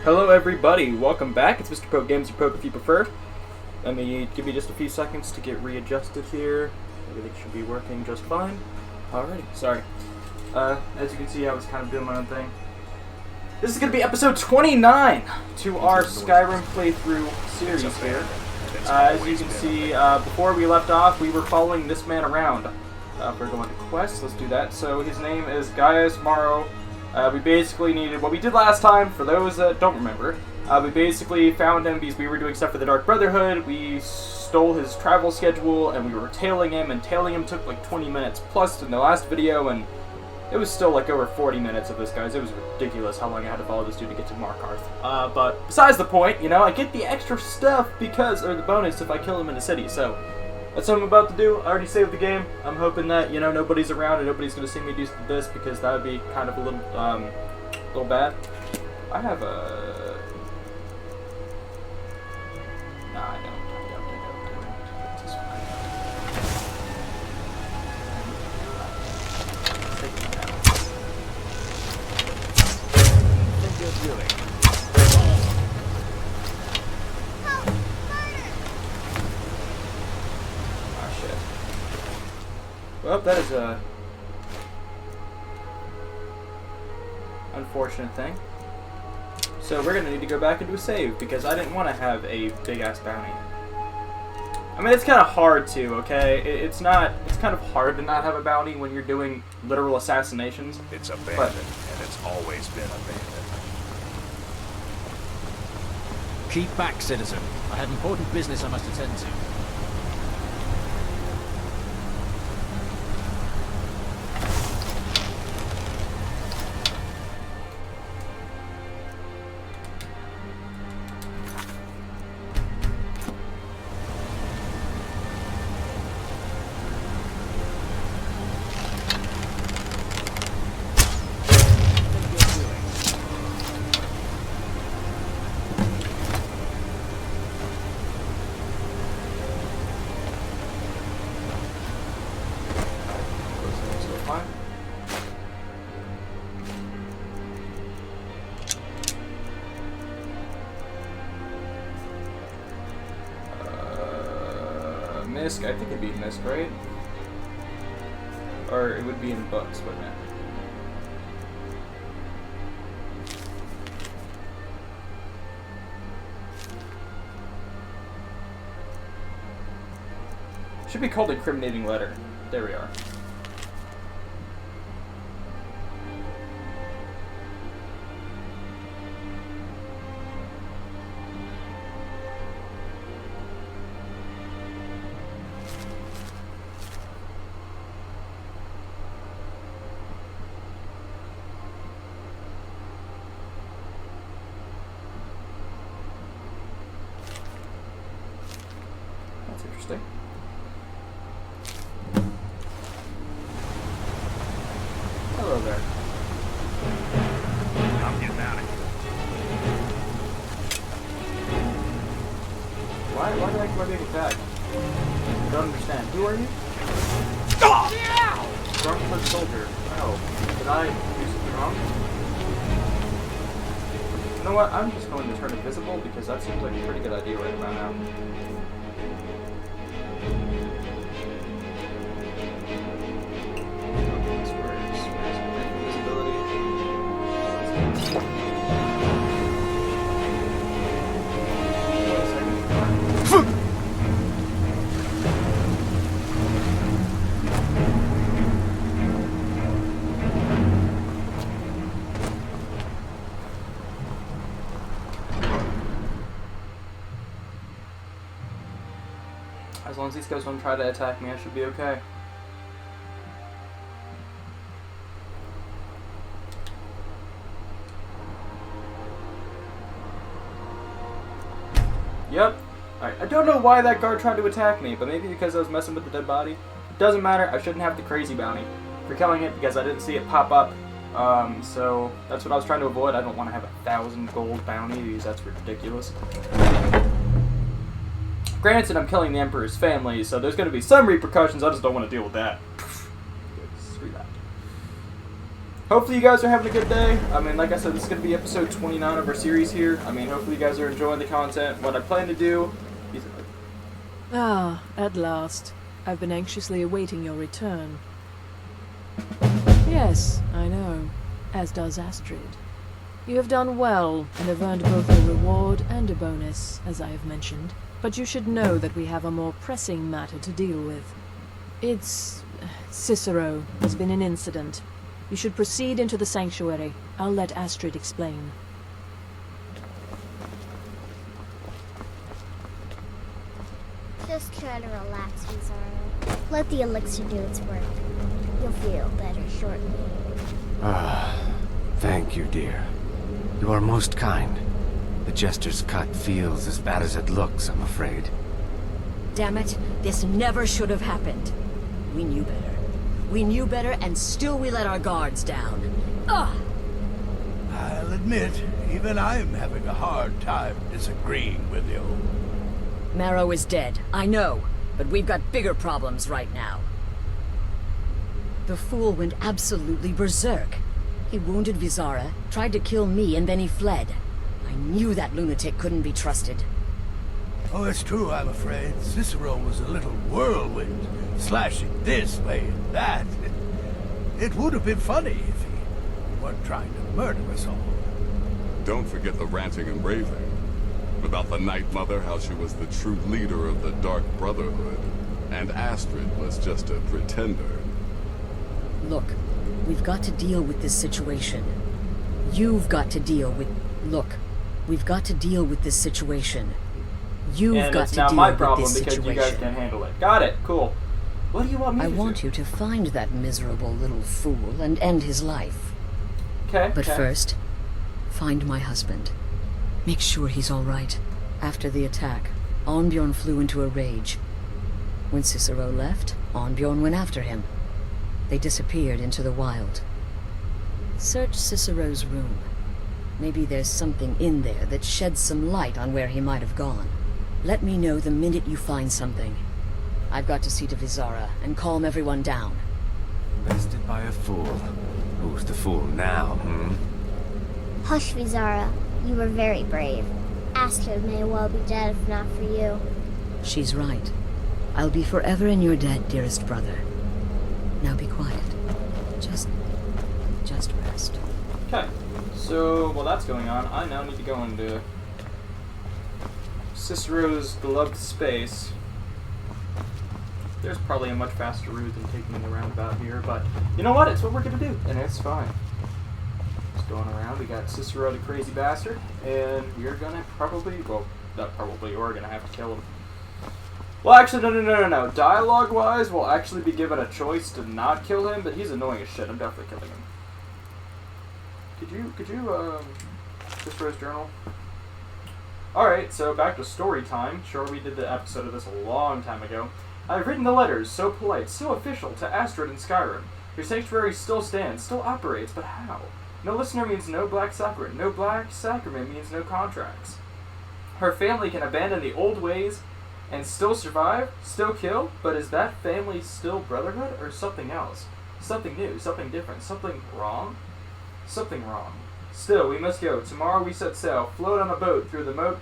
Hello everybody, welcome back. It's Mr. Poke Games, your Poke if you prefer. Let me give me just a few seconds to get readjusted here. Everything should be working just fine. Alrighty, sorry. As you can see, I was kind of doing my own thing. This is going to be episode 29 to our Skyrim playthrough series here. As you can see, before we left off, we were following this man around. We're going to quest, let's do that. So his name is Gaius Morrow. We basically needed what we did last time, for those that don't remember. We basically found him because we were doing stuff for the Dark Brotherhood. We stole his travel schedule and we were tailing him, and tailing him took like 20 minutes plus in the last video, and it was still like over 40 minutes of this, guys. It was ridiculous how long I had to follow this dude to get to Markarth. But besides the point, you know, I get the extra stuff because, or the bonus if I kill him in the city, so that's what I'm about to do. I already saved the game. I'm hoping that, you know, nobody's around and nobody's going to see me do this, because that would be kind of a little bad. I have a... Nah, I don't. This is fine. Take it down. What are you doing? Well, that is a unfortunate thing. So we're gonna need to go back and do a save, because I didn't want to have a big ass bounty. I mean, it's kind of hard to, okay? It's kind of hard to not have a bounty when you're doing literal assassinations. It's abandoned, and it's always been abandoned. Keep back, citizen. I have important business I must attend to. Misk, I think it'd be Misk, right? Or it would be in books, wouldn't it? Should be called incriminating letter. There we are. Interesting. Hello there. I'm getting out of here. Why do I keep being attacked? I don't understand. Who are you? Stormcloak soldier. Oh. Did I do something wrong? You know what? I'm just going to turn invisible, because that seems like a pretty good idea right about now. As long as these guys don't try to attack me, I should be okay. Yep. Alright, I don't know why that guard tried to attack me, but maybe because I was messing with the dead body. It doesn't matter, I shouldn't have the crazy bounty for killing it, because I didn't see it pop up. So that's what I was trying to avoid. I don't want to have 1,000 gold bounty, because that's ridiculous. Granted, I'm killing the Emperor's family, so there's going to be some repercussions. I just don't want to deal with that. Screw that. hopefully you guys are having a good day. I mean, like I said, this is going to be episode 29 of our series here. I mean, hopefully you guys are enjoying the content. What I plan to do... Ah, at last. I've been anxiously awaiting your return. Yes, I know. As does Astrid. You have done well, and have earned both a reward and a bonus, as I have mentioned. But you should know that we have a more pressing matter to deal with. It's... Cicero. There's been an incident. You should proceed into the sanctuary. I'll let Astrid explain. Just try to relax, Cicero. Let the elixir do its work. You'll feel better shortly. Ah, thank you, dear. You are most kind. The Jester's cut feels as bad as it looks, I'm afraid. Damn it, this never should have happened. We knew better. We knew better, and still we let our guards down. Ugh! I'll admit, even I'm having a hard time disagreeing with you. Marrow is dead, I know, but we've got bigger problems right now. The fool went absolutely berserk. He wounded Vizara, tried to kill me, and then he fled. I knew that lunatic couldn't be trusted. Oh, it's true, I'm afraid. Cicero was a little whirlwind, slashing this way and that. It would have been funny if he weren't trying to murder us all. Don't forget the ranting and raving. About the Night Mother, how she was the true leader of the Dark Brotherhood, and Astrid was just a pretender. Look, we've got to deal with this situation. You've got to deal with... Look, we've got to deal with this situation. You've got to deal with this situation. And it's now my problem because you guys can't handle it. Got it. Cool. What do you want me to do? I want you to find that miserable little fool and end his life. Okay. But first, find my husband. Make sure he's all right. After the attack, Arnbjorn flew into a rage. When Cicero left, Arnbjorn went after him. They disappeared into the wild. Search Cicero's room. Maybe there's something in there that sheds some light on where he might have gone. Let me know the minute you find something. I've got to see to Vizara and calm everyone down. Bested by a fool. Who's the fool now, Hush, Vizara. You were very brave. Astrid may well be dead if not for you. She's right. I'll be forever in your debt, dearest brother. Now be quiet. Just rest. Okay. So, while that's going on, I now need to go into Cicero's beloved space. There's probably a much faster route than taking the roundabout here, but you know what? It's what we're gonna do, and it's fine. Just going around, we got Cicero the crazy bastard, and we're gonna probably, well, not probably, we're gonna have to kill him. Well, actually, no. Dialogue-wise, we'll actually be given a choice to not kill him, but he's annoying as shit. I'm definitely killing him. Could you, Cicero's journal? Alright, so back to story time. Sure, we did the episode of this a long time ago. I've written the letters, so polite, so official, to Astrid and Skyrim. Your sanctuary still stands, still operates, but how? No listener means no black sacrament. No black sacrament means no contracts. Her family can abandon the old ways and still survive, still kill, but is that family still brotherhood or something else? Something new, something different, something wrong? Something wrong. Still, we must go. Tomorrow we set sail, float on a boat through the moat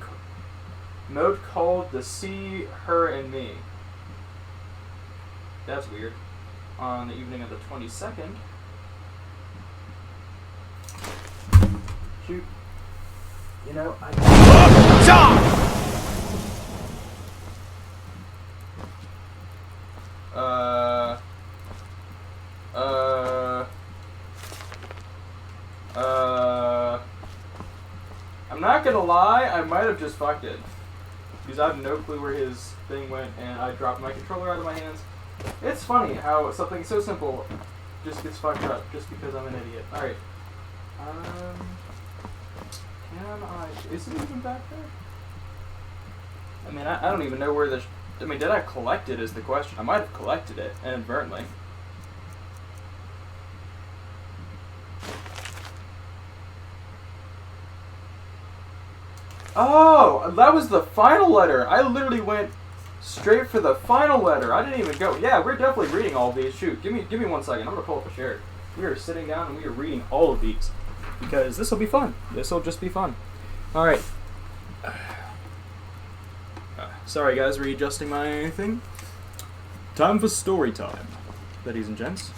called the Sea, Her, and Me. That's weird. On the evening of the 22nd. Shoot. You know, I'm not gonna lie, I might have just fucked it. Because I have no clue where his thing went, and I dropped my controller out of my hands. It's funny how something so simple just gets fucked up just because I'm an idiot. Alright. Can I... Is it even back there? I mean, I don't even know where this... I mean, did I collect it is the question. I might have collected it inadvertently. Oh, that was the final letter. I literally went straight for the final letter. I didn't even go. Yeah, we're definitely reading all of these. Shoot, give me 1 second. I'm gonna pull up a share. We are sitting down and we are reading all of these because this will be fun. This will just be fun. All right. Sorry, guys, readjusting my thing. Time for story time, ladies and gents.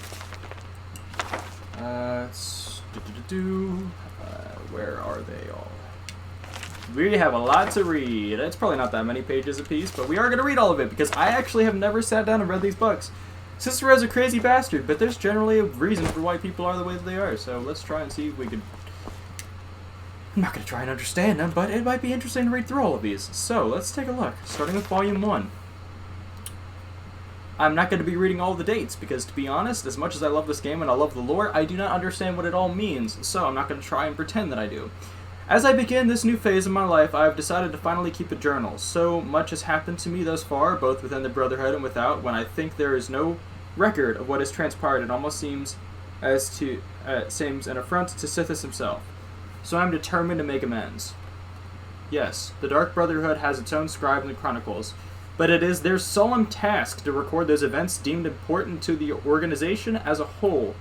Where are they all? We have a lot to read. It's probably not that many pages apiece, but we are going to read all of it because I actually have never sat down and read these books. Cicero's a crazy bastard, but there's generally a reason for why people are the way that they are, so let's try and see if we can... I'm not going to try and understand them, but it might be interesting to read through all of these. So, let's take a look, starting with Volume 1. I'm not going to be reading all the dates, because to be honest, as much as I love this game and I love the lore, I do not understand what it all means, so I'm not going to try and pretend that I do. As I begin this new phase of my life, I have decided to finally keep a journal. So much has happened to me thus far, both within the Brotherhood and without. When I think there is no record of what has transpired, it almost seems seems an affront to Sithis himself. So I am determined to make amends. Yes, the Dark Brotherhood has its own scribe in the Chronicles, but it is their solemn task to record those events deemed important to the organization as a whole.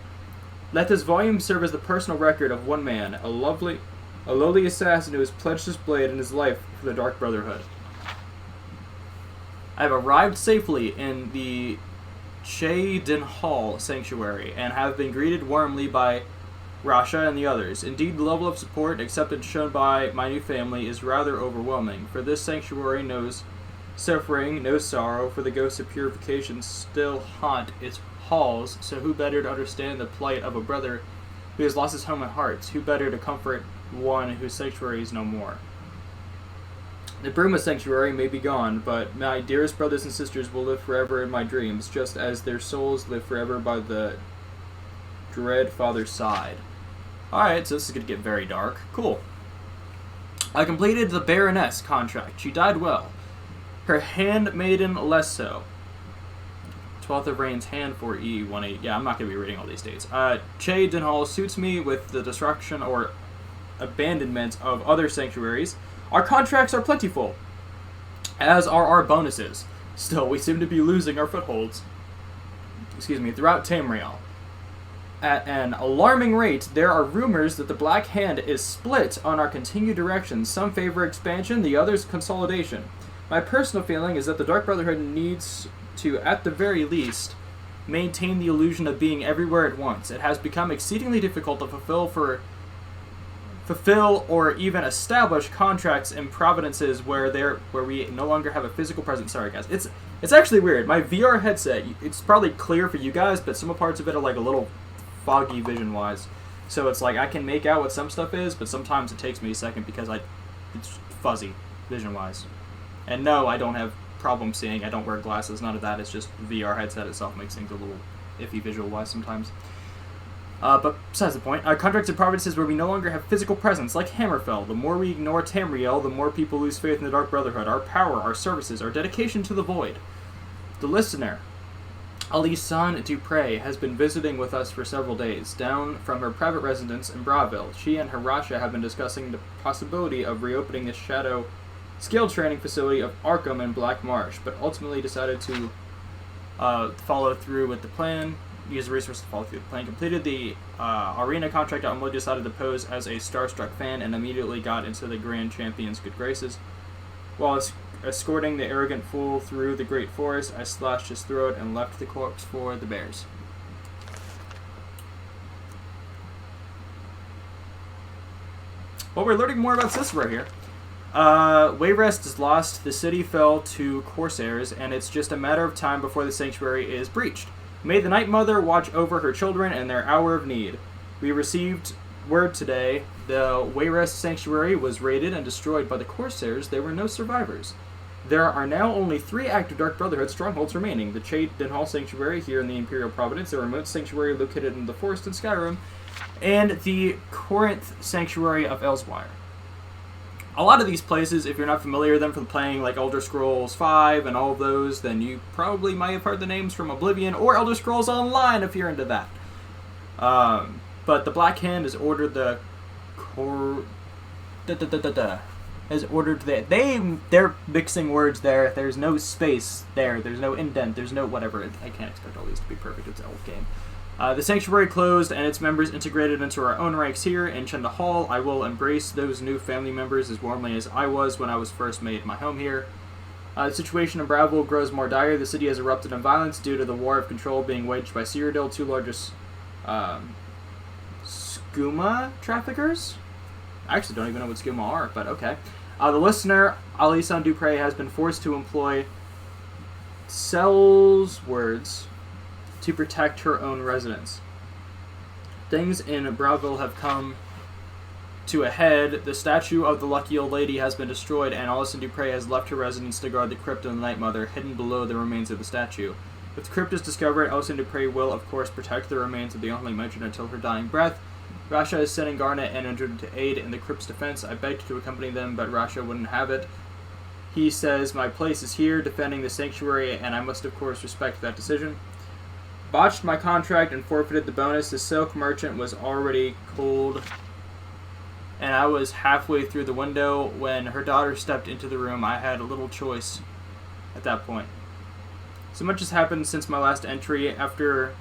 Let this volume serve as the personal record of one man, a lowly assassin who has pledged his blade and his life for the Dark Brotherhood. I have arrived safely in the Che Din Hall Sanctuary, and have been greeted warmly by Rasha and the others. Indeed, the level of support and acceptance shown by my new family is rather overwhelming, for this sanctuary knows suffering, no sorrow, for the ghosts of purification still haunt its halls, so who better to understand the plight of a brother who has lost his home and hearts? Who better to comfort one whose sanctuary is no more? The Bruma Sanctuary may be gone, but my dearest brothers and sisters will live forever in my dreams, just as their souls live forever by the dread Father's side. Alright, so this is going to get very dark. Cool. I completed the Baroness contract. She died well. Her handmaiden less so. 12th of Rain's hand for E18. Yeah, I'm not going to be reading all these dates. Che Din Hall suits me with the destruction or abandonment of other sanctuaries. Our contracts are plentiful, as are our bonuses. Still, we seem to be losing our footholds. Throughout Tamriel. At an alarming rate, there are rumors that the Black Hand is split on our continued directions. Some favor expansion, the others consolidation. My personal feeling is that the Dark Brotherhood needs to, at the very least, maintain the illusion of being everywhere at once. It has become exceedingly difficult to fulfill or even establish contracts in provinces where we no longer have a physical presence. Sorry guys, it's actually weird. My VR headset, it's probably clear for you guys, but some parts of it are like a little foggy vision wise. So it's like I can make out what some stuff is, but sometimes it takes me a second because it's fuzzy vision wise. And no, I don't have problem seeing. I don't wear glasses, none of that. It's just the VR headset itself makes things a little iffy visual wise sometimes. But besides the point, contracts in provinces where we no longer have physical presence, like Hammerfell. The more we ignore Tamriel, the more people lose faith in the Dark Brotherhood, our power, our services, our dedication to the Void. The listener, Alison Dupre, has been visiting with us for several days. Down from her private residence in Braville, she and Harasha have been discussing the possibility of reopening the Shadow skill training facility of Arkham and Black Marsh, but ultimately decided to follow through with the plan. Use the resources to follow through the plan. Completed the arena contract. Emily decided to pose as a starstruck fan and immediately got into the Grand Champion's good graces. While escorting the arrogant fool through the great forest, I slashed his throat and left the corpse for the bears. Well, we're learning more about Cicero here. Wayrest is lost, the city fell to Corsairs, and it's just a matter of time before the sanctuary is breached. May the Night Mother watch over her children in their hour of need. We received word today the Wayrest Sanctuary was raided and destroyed by the Corsairs. There were no survivors. There are now only 3 active Dark Brotherhood strongholds remaining. The Che Din Hall Sanctuary here in the Imperial Province, the remote sanctuary located in the forest in Skyrim, and the Corinth Sanctuary of Elsewire. A lot of these places, if you're not familiar with them from playing like Elder Scrolls 5 and all of those, then you probably might have heard the names from Oblivion or Elder Scrolls Online if you're into that. But the Black Hand has ordered the they're mixing words there. There's no space there. There's no indent. There's no whatever. I can't expect all these to be perfect. It's an old game. The sanctuary closed and its members integrated into our own ranks here in Chenda Hall. I will embrace those new family members as warmly as I was when I was first made my home here. The situation in Bravil grows more dire. The city has erupted in violence due to the war of control being waged by Cyrodiil, two largest skooma traffickers? I actually don't even know what skooma are, but okay. The listener, Alison Dupre, has been forced to employ Cell's words to protect her own residents. Things in Bravil have come to a head. The statue of the lucky old lady has been destroyed, and Alison Dupre has left her residence to guard the crypt of the Night Mother, hidden below the remains of the statue. If the crypt is discovered, Alison Dupre will, of course, protect the remains of the only matron until her dying breath. Rasha is sending Garnet and Andrew to aid in the crypt's defense. I begged to accompany them, but Rasha wouldn't have it. He says, my place is here, defending the sanctuary, and I must, of course, respect that decision. Botched my contract and forfeited the bonus. The silk merchant was already cold, and I was halfway through the window when her daughter stepped into the room. I had a little choice at that point. So much has happened since my last entry. After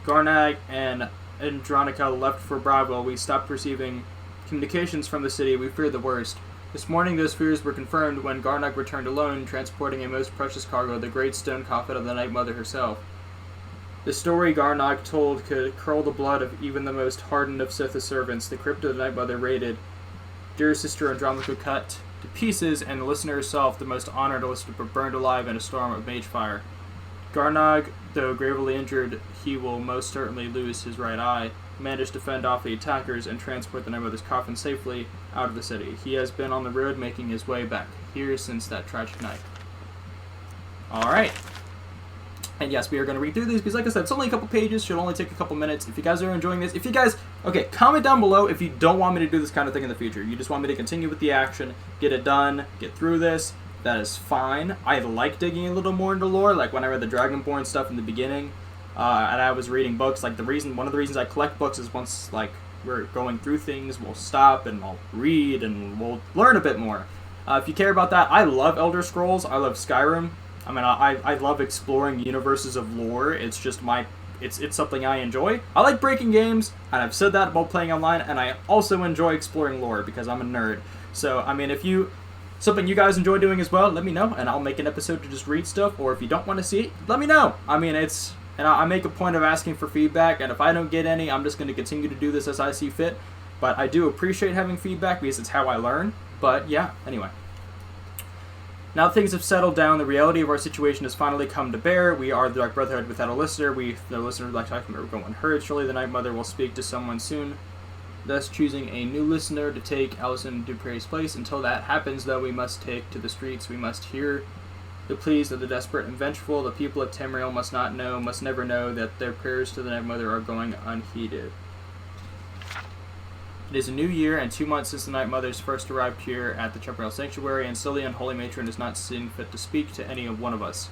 Garnag and Andronica left for Bravo, we stopped receiving communications from the city. We feared the worst. This morning those fears were confirmed when Garnag returned alone, transporting a most precious cargo, the great stone coffin of the Night Mother herself. The story Garnog told could curl the blood of even the most hardened of Sith's servants. The crypt of the Night Mother raided, dear sister Andronica cut to pieces, and the listener herself, the most honored listener, burned alive in a storm of mage fire. Garnog, though gravely injured, he will most certainly lose his right eye, managed to fend off the attackers and transport the Night Mother's coffin safely out of the city. He has been on the road making his way back here since that tragic night. Alright. And yes, we are going to read through these because, like I said, it's only a couple pages, should only take a couple minutes. If you guys are enjoying this, comment down below if you don't want me to do this kind of thing in the future. You just want me to continue with the action, get it done, get through this. That is fine. I like digging a little more into lore, like when I read the Dragonborn stuff in the beginning, and I was reading books. Like one of the reasons I collect books is once like we're going through things, we'll stop and I'll read and we'll learn a bit more. If you care about that, I love Elder Scrolls. I love Skyrim. I mean, I love exploring universes of lore. It's just it's something I enjoy. I like breaking games, and I've said that about playing online, and I also enjoy exploring lore because I'm a nerd. So, I mean, if something you guys enjoy doing as well, let me know, and I'll make an episode to just read stuff, or if you don't want to see it, let me know. I mean, I make a point of asking for feedback, and if I don't get any, I'm just going to continue to do this as I see fit. But I do appreciate having feedback because it's how I learn. But, yeah, anyway. Now that things have settled down, the reality of our situation has finally come to bear. We are the Dark Brotherhood without a listener. The listener would like to go unheard. Surely the Night Mother will speak to someone soon, thus choosing a new listener to take Alison Dupre's place. Until that happens, though, we must take to the streets. We must hear the pleas of the desperate and vengeful. The people of Tamriel must never know that their prayers to the Night Mother are going unheeded. It is a new year and 2 months since the Night Mothers first arrived here at the Temporal Sanctuary, and still the unholy matron is not seen fit to speak to any one of us.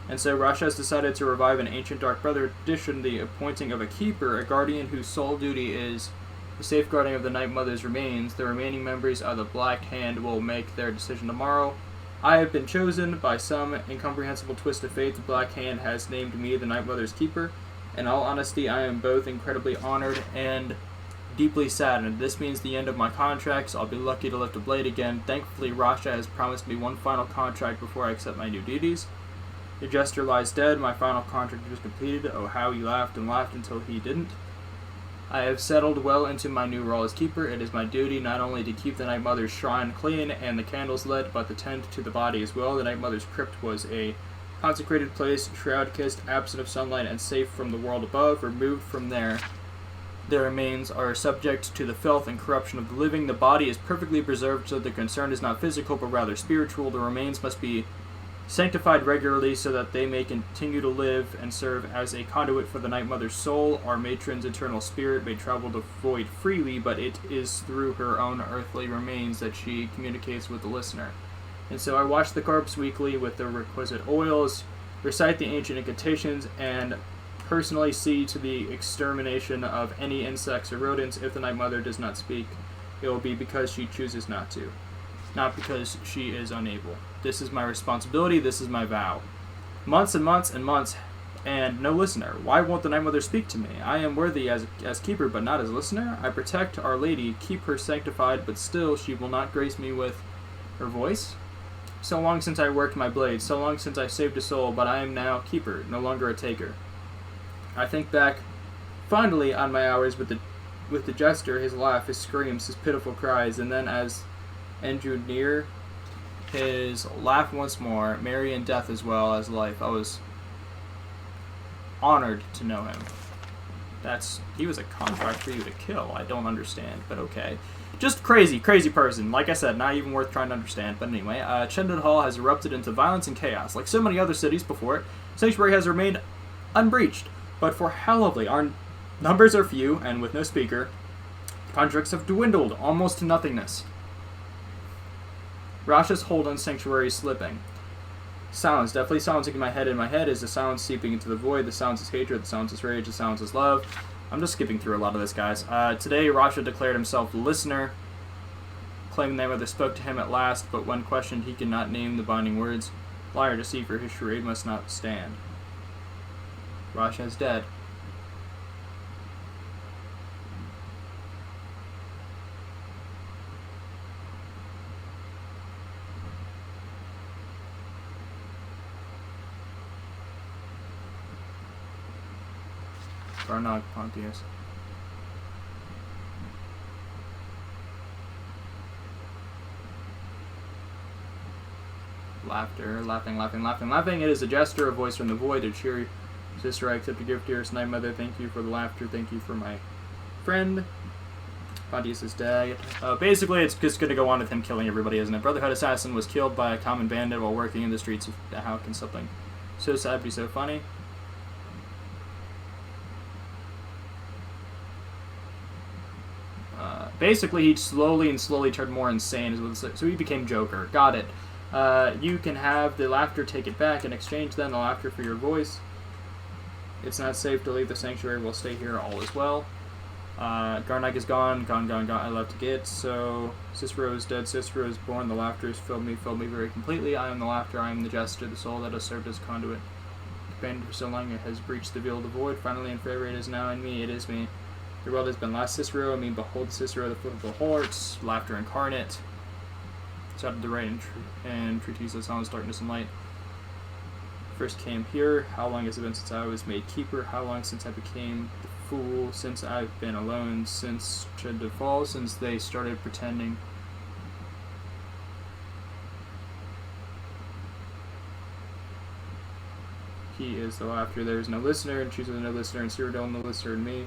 And so Rasha has decided to revive an ancient Dark Brother tradition, the appointing of a keeper, a guardian whose sole duty is the safeguarding of the Night Mother's remains. The remaining members of the Black Hand will make their decision tomorrow. I have been chosen. By some incomprehensible twist of fate, the Black Hand has named me the Night Mother's keeper. In all honesty, I am both incredibly honored and deeply saddened. This means the end of my contracts. I'll be lucky to lift a blade again. Thankfully, Rasha has promised me one final contract before I accept my new duties. The Jester lies dead. My final contract was completed. Oh, how he laughed and laughed until he didn't. I have settled well into my new role as keeper. It is my duty not only to keep the Night Mother's shrine clean and the candles lit, but to tend to the body as well. The Night Mother's crypt was a consecrated place, shroud-kissed, absent of sunlight, and safe from the world above. Removed from there, their remains are subject to the filth and corruption of the living. The body is perfectly preserved, so the concern is not physical, but rather spiritual. The remains must be sanctified regularly so that they may continue to live and serve as a conduit for the Night Mother's soul. Our matron's eternal spirit may travel the void freely, but it is through her own earthly remains that she communicates with the listener. And so I wash the corpse weekly with the requisite oils, recite the ancient incantations, and personally see to the extermination of any insects or rodents. If the Night Mother does not speak, it will be because she chooses not to, not because she is unable. This is my responsibility. This is my vow. Months and months and months and no listener. Why won't the Night Mother speak to me? I am worthy as keeper, but not as listener. I protect Our Lady, keep her sanctified, but still she will not grace me with her voice. So long since I worked my blade, so long since I saved a soul, but I am now keeper, no longer a taker. I think back fondly on my hours with the jester, his laugh, his screams, his pitiful cries, and then as end drew near, his laugh once more, merry in death as well as life. I was honored to know him. He was a contract for you to kill. I don't understand, but okay. Just crazy person. Like I said, not even worth trying to understand. But anyway, Chendon Hall has erupted into violence and chaos. Like so many other cities before it, Sanctuary has remained unbreached. But for how lovely, our numbers are few, and with no speaker, contracts have dwindled almost to nothingness. Rasha's hold on Sanctuary is slipping. Silence, definitely silencing in my head. In my head is the silence seeping into the void. The silence is hatred, the silence is rage, the silence is love. I'm just skipping through a lot of this, guys. Today, Rasha declared himself listener, claiming that Mother spoke to him at last, but when questioned, he could not name the binding words. Liar, deceiver, his charade must not stand. Rasha is dead. Barnog Pontius. Laughter, laughing. It is a gesture, a voice from the void, a cheery sister. I accept a gift, dearest Night Mother. Thank you for the laughter. Thank you for my friend. Pontius is dead. Basically, it's just going to go on with him killing everybody, isn't it? Brotherhood Assassin was killed by a common bandit while working in the streets. How can something so sad be so funny? Basically, he slowly turned more insane, so he became Joker. Got it. You can have the laughter, take it back, and exchange then the laughter for your voice. It's not safe to leave the sanctuary. We'll stay here. All is well. Garnig is gone. Gone. I love to get. So Cicero is dead. Cicero is born. The laughter has filled me very completely. I am the laughter. I am the jester, the soul that has served as conduit. Banned for so long, it has breached the veil of the void. Finally, in favor, it is now in me. It is me. Your world has been lost, Cicero. I mean, behold, Cicero, the foot of the horse, laughter incarnate. Shouted the right and treatise of silence, darkness, and light. First came here. How long has it been since I was made keeper? How long since I became the fool? Since I've been alone? Since Chendon Fall? Since they started pretending? He is the laughter. There is no listener, and chooses no listener, and Cyrodiil no listener, and me.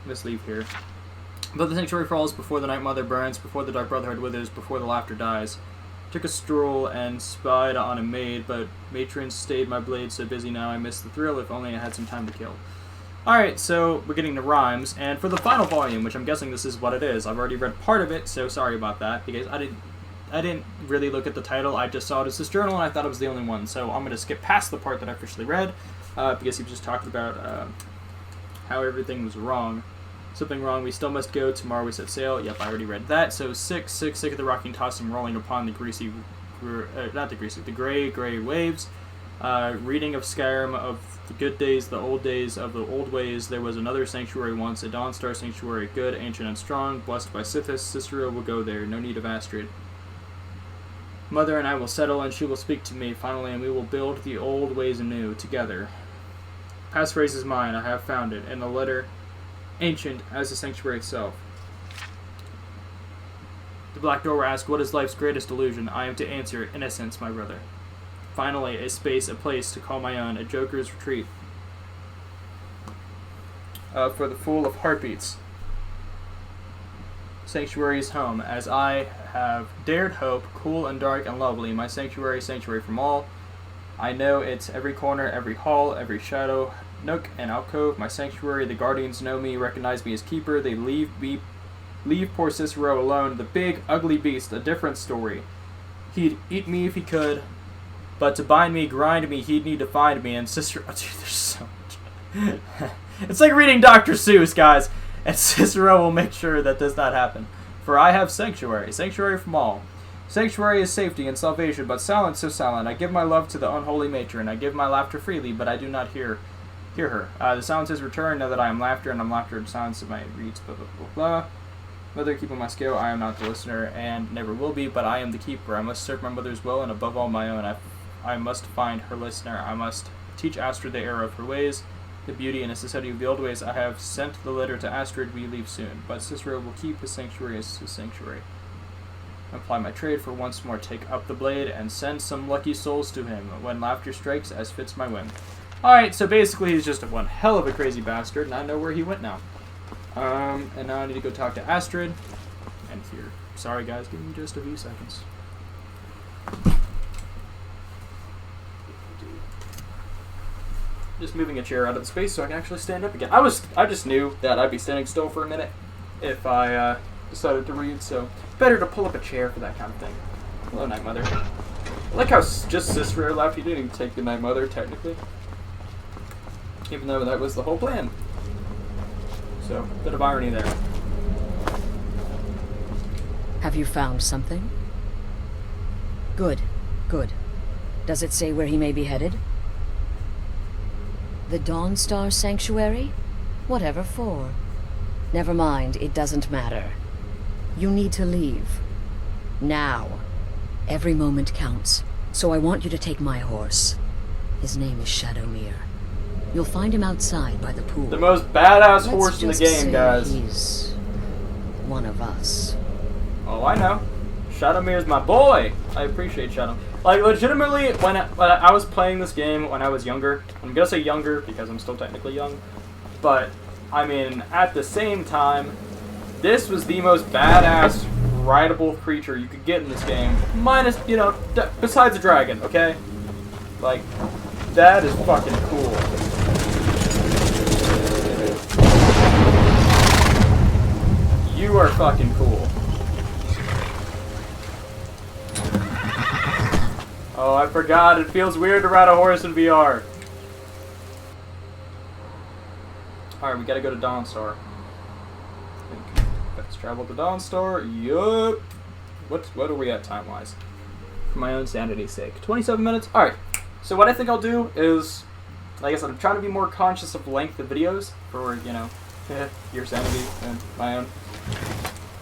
Let's leave here. But the sanctuary falls before the Night Mother burns, before the Dark Brotherhood withers, before the laughter dies. Took a stroll and spied on a maid, but matrons stayed my blade so busy now I miss the thrill. If only I had some time to kill. Alright, so we're getting to rhymes, and for the final volume, which I'm guessing this is what it is, I've already read part of it, so sorry about that, because I didn't really look at the title. I just saw it as this journal, and I thought it was the only one, so I'm going to skip past the part that I officially read, because he just talked about how everything was wrong. Something wrong, we still must go, tomorrow we set sail. Yep, I already read that. So sick of the rocking, tossing, rolling upon the the gray waves. Reading of Skyrim, of the good days, the old days, of the old ways. There was another sanctuary once, a Dawn Star sanctuary, good, ancient, and strong, blessed by Sithis. Cicero will go there, no need of Astrid. Mother and I will settle, and she will speak to me, finally, and we will build the old ways anew, together. Passphrase is mine, I have found it, in a letter ancient as the sanctuary itself. The Black Door asks, what is life's greatest illusion? I am to answer, innocence, my brother. Finally, a space, a place to call my own, a joker's retreat. For the fool of heartbeats. Sanctuary is home, as I have dared hope, cool and dark and lovely, my sanctuary from all. I know it's every corner, every hall, every shadow, nook and alcove, my sanctuary. The guardians know me, recognize me as keeper. They leave poor Cicero alone. The big, ugly beast, a different story. He'd eat me if he could, but to bind me, grind me, he'd need to find me. And Cicero, oh, dude, there's so much. It's like reading Dr. Seuss, guys. And Cicero will make sure that does not happen. For I have sanctuary from all. Sanctuary is safety and salvation, but silence so silent. I give my love to the unholy matron. I give my laughter freely, but I do not hear Hear her. The silence has returned now that I am laughter, and I'm laughter and silence of my reads, blah, blah, blah, blah. Mother, keep on my scale. I am not the listener, and never will be, but I am the keeper. I must serve my mother's will, and above all my own. I must find her listener. I must teach Astrid the error of her ways, the beauty and necessity of the old ways. I have sent the letter to Astrid. We leave soon, but Cicero will keep his sanctuary as his sanctuary. Apply my trade, for once more take up the blade, and send some lucky souls to him, when laughter strikes, as fits my whim. Alright, so basically he's just one hell of a crazy bastard, and I know where he went now. And now I need to go talk to Astrid, and here. Sorry guys, give me just a few seconds. Just moving a chair out of the space so I can actually stand up again. I just knew that I'd be standing still for a minute if I decided to read, so better to pull up a chair for that kind of thing. Hello, Night Mother. I like how just Cicero left. He didn't even take the Night Mother, technically. Even though that was the whole plan. So, bit of irony there. Have you found something? Good, good. Does it say where he may be headed? The Dawnstar Sanctuary? Whatever for. Never mind, it doesn't matter. You need to leave. Now. Every moment counts, so I want you to take my horse. His name is Shadowmere. You'll find him outside by the pool. The most badass horse in the game, guys. He's one of us. Oh, I know. Shadowmere's my boy. I appreciate Shadow. Like, legitimately, when I was playing this game when I was younger, I'm gonna say younger because I'm still technically young, but, I mean, at the same time, this was the most badass rideable creature you could get in this game. Minus, you know, besides a dragon, okay? Like, that is fucking cool. You are fucking cool. Oh, I forgot. It feels weird to ride a horse in VR. Alright, we gotta go to Dawnstar. Let's travel to Dawnstar. Yup. What are we at time-wise? For my own sanity's sake. 27 minutes? Alright. So what I think I'll do is, like I said, I'm trying to be more conscious of length of videos for, you know, your sanity and my own.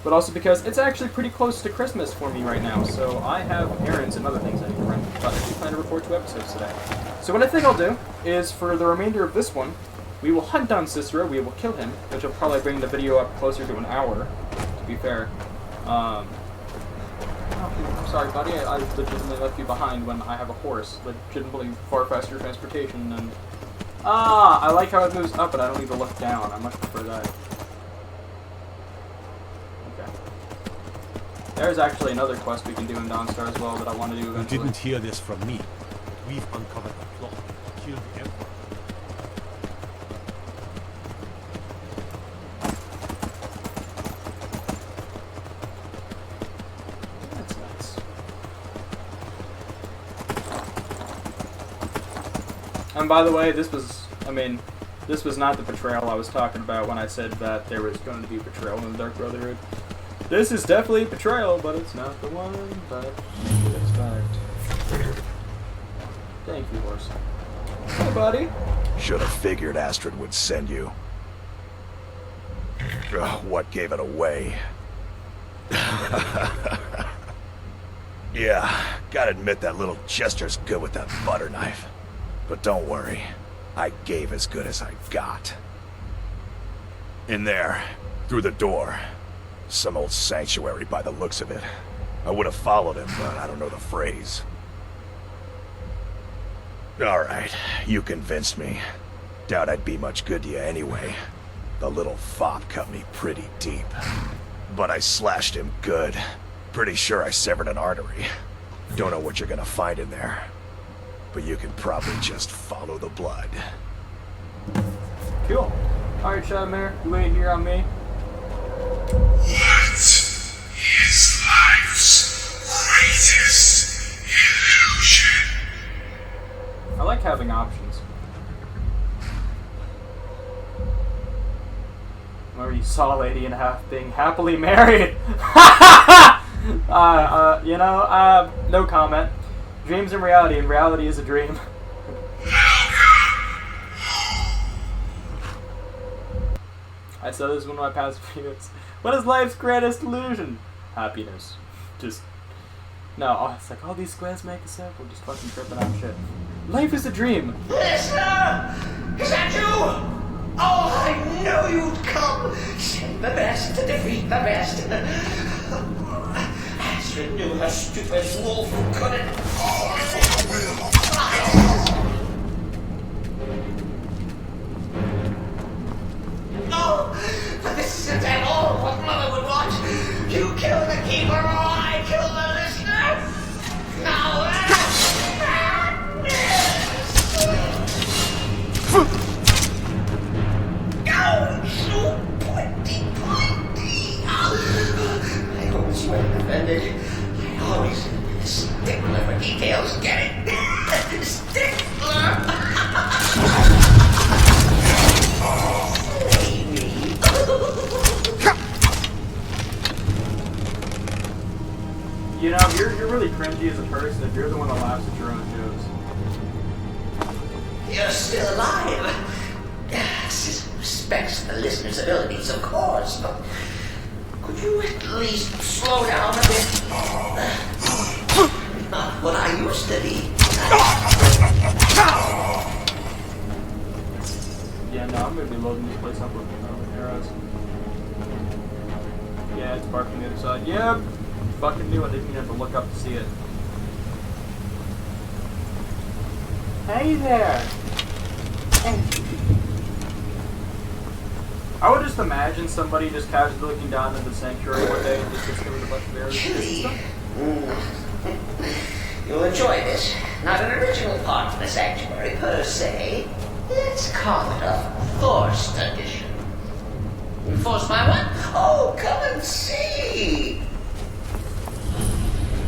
But also because it's actually pretty close to Christmas for me right now, so I have errands and other things I need to run. But I do plan to record 2 episodes today. So what I think I'll do is, for the remainder of this one, we will hunt down Cicero, we will kill him, which will probably bring the video up closer to an hour, to be fair. Oh, I'm sorry, buddy, I legitimately left you behind when I have a horse. Legitimately far faster transportation and... Ah, I like how it moves up, but I don't need to look down. I much prefer that. There's actually another quest we can do in Dawnstar as well that I want to do eventually. You didn't hear this from me. We've uncovered the plot to kill the Emperor. That's nice. And by the way, this was not the betrayal I was talking about when I said that there was going to be betrayal in the Dark Brotherhood. This is definitely betrayal, but it's not the one that you would expect. Thank you, horse. Hey, buddy. Should have figured Astrid would send you. Ugh, what gave it away? Yeah, gotta admit that little Chester's good with that butter knife. But don't worry, I gave as good as I got. In there, through the door. Some old sanctuary by the looks of it. I would have followed him, but I don't know the phrase. Alright, you convinced me. Doubt I'd be much good to you anyway. The little fop cut me pretty deep. But I slashed him good. Pretty sure I severed an artery. Don't know what you're gonna find in there. But you can probably just follow the blood. Cool. Alright, Shadowmere, you wait here on me. What is life's greatest illusion? I like having options. Where you saw a lady and a half being happily married. No comment. Dreams and reality is a dream. Welcome home. I said this in one of my past videos. What is life's greatest illusion? Happiness. Just no. It's like all these squares make us up. We're just fucking tripping out shit. Life is a dream. Listener! Is that you? Oh, I knew you'd come! Send the best to defeat the best. Astrid knew her stupid wolf couldn't. No! But this isn't at all what Mother would want! You kill the keeper or I kill the listener! Now that's I always went offended. I always stickler for details. Get it? Stickler. You know, you're really cringy as a person if you're the one that laughs at your own jokes. You're still alive. Respects the listener's abilities, of course, but could you at least slow down a bit? Not what I used to be. Yeah, no, I'm gonna be loading this place up with arrows. Yeah, it's barking the other side. Yep! Fucking knew I didn't even have to look up to see it. Hey there! I would just imagine somebody just casually looking down into the sanctuary one day and just discovered a bunch of arrows and stuff. You'll enjoy this. Not an original part of the sanctuary per se. Let's call it a forced addition. Forced by what? Oh, come and see!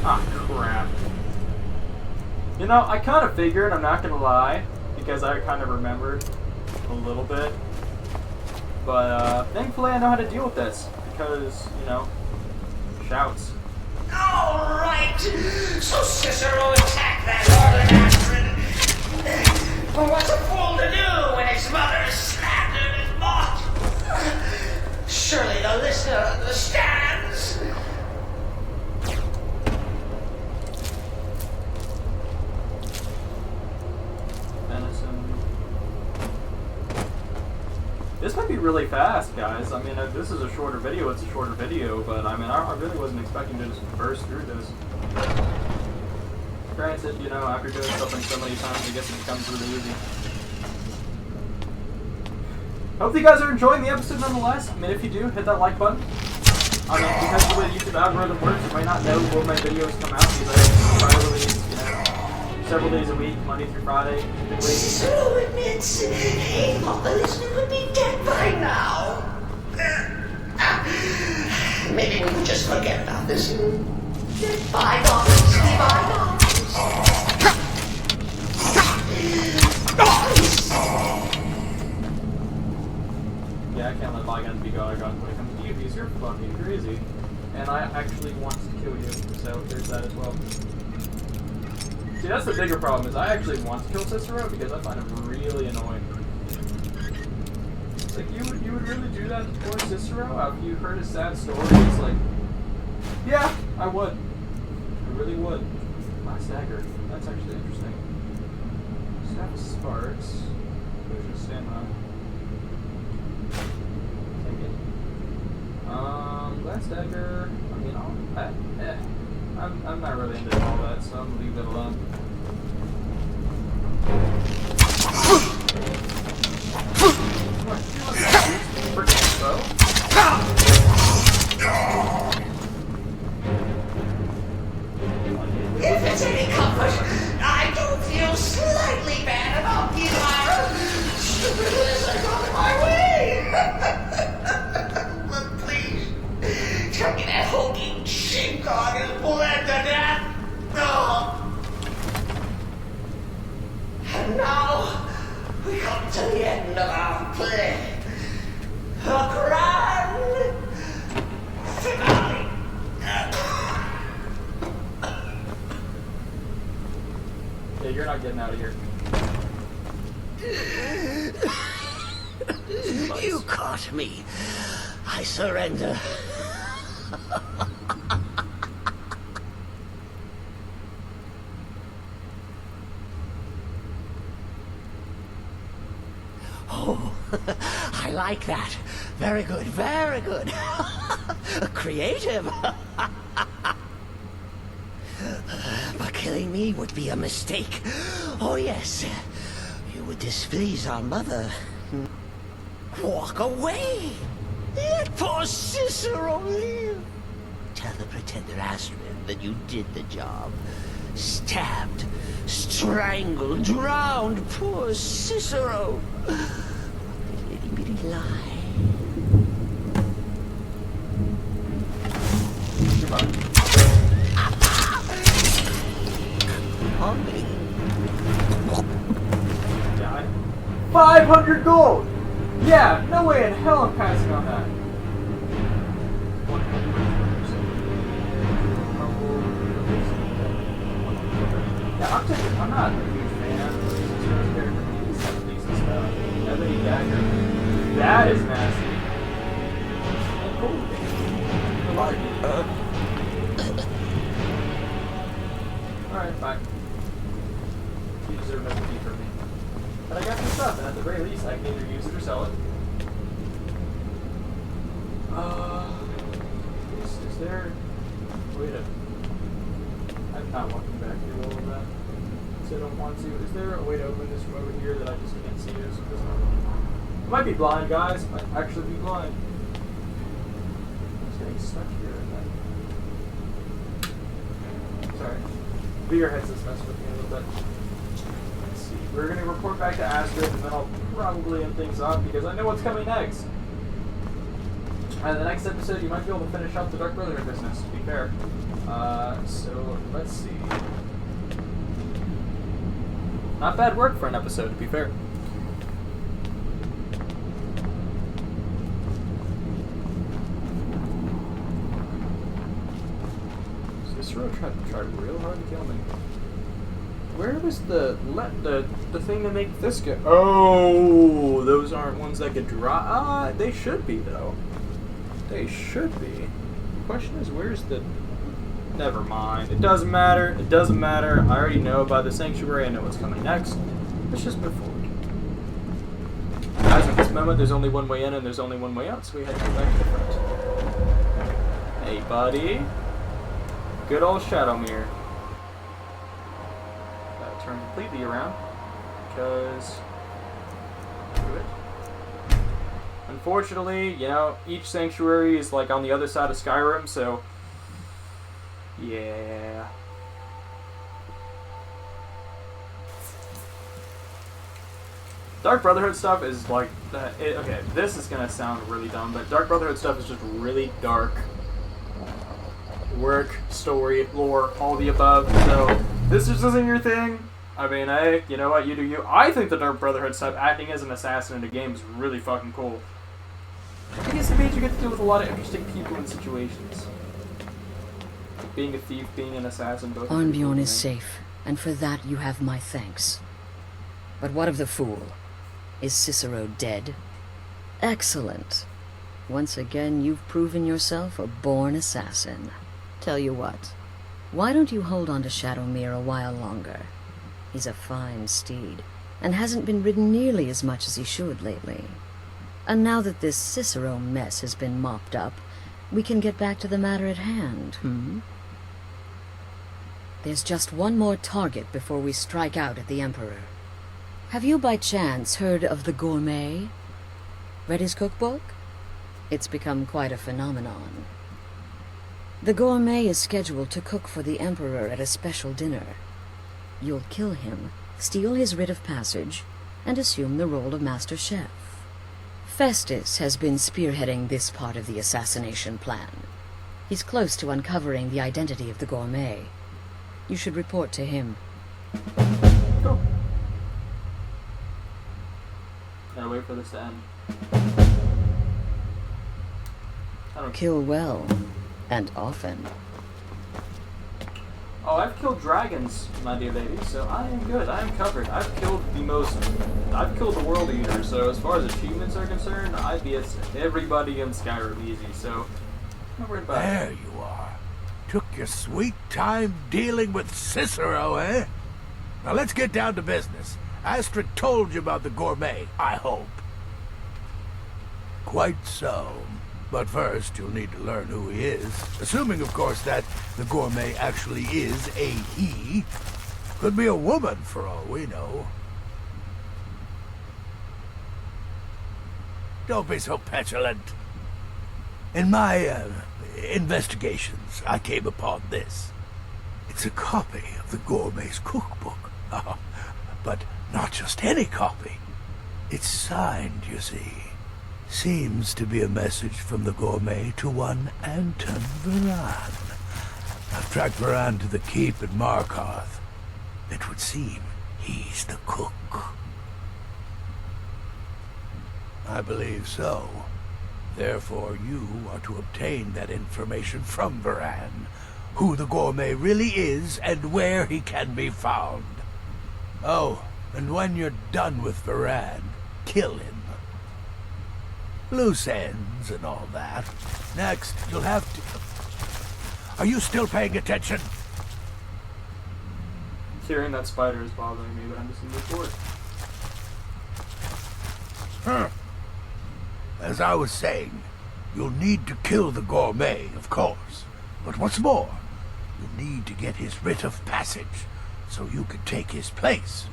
Ah, crap. You know, I kind of figured, I'm not gonna lie, because I kind of remembered a little bit. But, thankfully I know how to deal with this, because, you know, shouts. Alright! So Cicero attacked that northern Astrid. But what's a fool to do when his mother is slandered and mocked? Surely the listener understands. This might be really fast, guys. I mean, if this is a shorter video, it's a shorter video, but I mean, I really wasn't expecting to just burst through this. Granted, you know, after doing something so many times, I guess it becomes really easy. Hope you guys are enjoying the episode nonetheless. I mean, if you do, hit that like button. I mean, because of the way the YouTube algorithm works, you might not know when my videos come out, because I try to release, you know, several days a week, Monday through Friday. Cicero admits he thought the listener would be dead by now. Maybe we could just forget about this. Bygones, bygones. Yeah, I can't let bygones be bygones when it comes to you, because you're fucking crazy. And I actually want to kill you, so there's that as well. See, that's the bigger problem, is I actually want to kill Cicero because I find him really annoying. It's like, you would really do that for Cicero after you heard his sad story? It's like, yeah, I would. I really would. Last dagger. That's actually interesting. Staff of Sparks. Potion of Stamina. Take it. Last dagger. I mean, I'm not really into all that, so I'm gonna leave that alone. Freaking bow? If it's any comfort, I do feel slightly bad about the stupid lizard on my way. But please, tell me that hulking sheepdog is bled to death. No. And now we come to the end of our play. A grand finale. Yeah, you're not getting out of here. You caught me. I surrender. Oh, I like that. Very good, very good. Creative. But killing me would be a mistake. Oh, yes. You would displease our mother. Walk away. Let poor Cicero live. Tell the pretender Astrid that you did the job. Stabbed, strangled, drowned poor Cicero. What a bitty bitty lie. On me. 500 gold! Yeah, no way in hell I'm passing on that. Yeah, I'm not a huge fan of Cicero's character. He's got decent stuff. Ebony Dagger. That is nasty. Alright, fine. You deserve no fee from me. But I got some stuff, and at the very least, I can either use it or sell it. Is there a way to... I'm not walking back through all of that, so I don't want to. Is there a way to open this from over here that I just can't see this? I might be blind, guys. I might actually be blind. I'm just getting stuck here. Sorry. VR headset's messing with me a little bit. Let's see. We're going to report back to Astrid, and then I'll probably end things up because I know what's coming next. And the next episode, you might be able to finish up the Dark Brotherhood business, to be fair. So, let's see. Not bad work for an episode, to be fair. Cicero tried real hard to kill me. Where was the thing to make this go? Oh, those aren't ones that could draw. They should be though. They should be. The question is, where's the? Never mind. It doesn't matter. It doesn't matter. I already know about the sanctuary. I know what's coming next. Let's just move forward. As of this moment, there's only one way in and there's only one way out, so we had to go back to the front. Hey, buddy. Good old Shadowmere. Gotta turn completely around because do it. Unfortunately, you know, each sanctuary is like on the other side of Skyrim, so yeah. Dark Brotherhood stuff is like okay, this is gonna sound really dumb, but Dark Brotherhood stuff is just really dark. Work, story, lore, all the above. So this just isn't your thing. I mean, hey, you know what? You do you. I think the Dark Brotherhood stuff, acting as an assassin in a game, is really fucking cool. I think it means you get to deal with a lot of interesting people and situations. Like being a thief, being an assassin, both. Arnbjorn is safe, and for that you have my thanks. But what of the fool? Is Cicero dead? Excellent. Once again, you've proven yourself a born assassin. Tell you what, why don't you hold on to Shadowmere a while longer? He's a fine steed, and hasn't been ridden nearly as much as he should lately. And now that this Cicero mess has been mopped up, we can get back to the matter at hand, There's just one more target before we strike out at the Emperor. Have you by chance heard of the Gourmet? Read his cookbook? It's become quite a phenomenon. The Gourmet is scheduled to cook for the Emperor at a special dinner. You'll kill him, steal his writ of passage, and assume the role of Master Chef. Festus has been spearheading this part of the assassination plan. He's close to uncovering the identity of the Gourmet. You should report to him. Cool. Gotta wait for this to end. Kill well, and often. Oh, I've killed dragons, my dear lady, so I am good. I am covered. I've killed the world eater, so as far as achievements are concerned, I beat everybody in Skyrim easy, so I'm not worried about it. There you are. Took your sweet time dealing with Cicero, eh? Now let's get down to business. Astrid told you about the gourmet, I hope. Quite so. But first, you'll need to learn who he is. Assuming, of course, that the gourmet actually is a he. Could be a woman, for all we know. Don't be so petulant. In my, investigations, I came upon this. It's a copy of the gourmet's cookbook. Oh, but not just any copy. It's signed, you see. Seems to be a message from the gourmet to one Anton Varan. I've tracked Varan to the keep at Markarth. It would seem he's the cook. I believe so. Therefore, you are to obtain that information from Varan, who the gourmet really is and where he can be found. Oh, and when you're done with Varan, kill him. Loose ends and all that. Next, you'll have to... Are you still paying attention? Hearing that spider is bothering me, but I'm just gonna move forward. As I was saying, you'll need to kill the gourmet, of course. But what's more, you'll need to get his writ of passage, so you can take his place.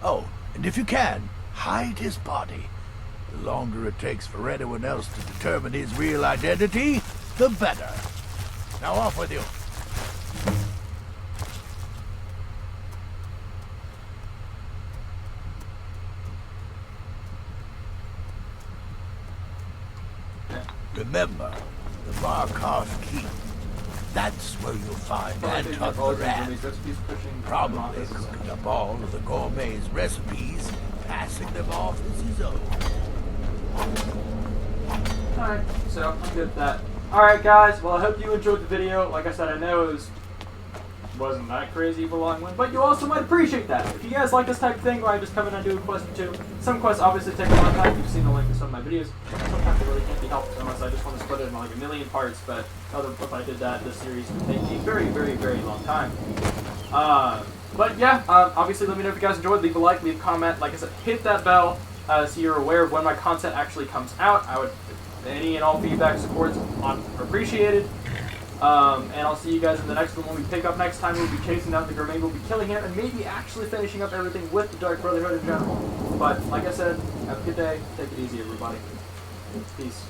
Oh, and if you can, hide his body. The longer it takes for anyone else to determine his real identity, the better. Now off with you. Remember, the Markarth Keep. That's where you'll find Anton Varan. Probably cooking up all of the gourmet's recipes, passing them off as his own. Alright, so I'm good with that. Alright guys, well I hope you enjoyed the video. Like I said, I know it wasn't that crazy of a long one, but you also might appreciate that. If you guys like this type of thing where I just come in and do a quest or two, some quests obviously take a long time. You've seen the link to some of my videos. Sometimes it really can't be helped unless I just want to split it in like a million parts, but if I did that, this series would take a very, very, very long time. But yeah, obviously let me know if you guys enjoyed. Leave a like, leave a comment. Like I said, hit that bell so you're aware of when my content actually comes out. I would, any and all feedback, supports appreciated. And I'll see you guys in the next one. When we pick up next time, we'll be chasing down the gourmet, we'll be killing him, and maybe actually finishing up everything with the Dark Brotherhood in general. But like I said, have a good day. Take it easy, everybody. Peace.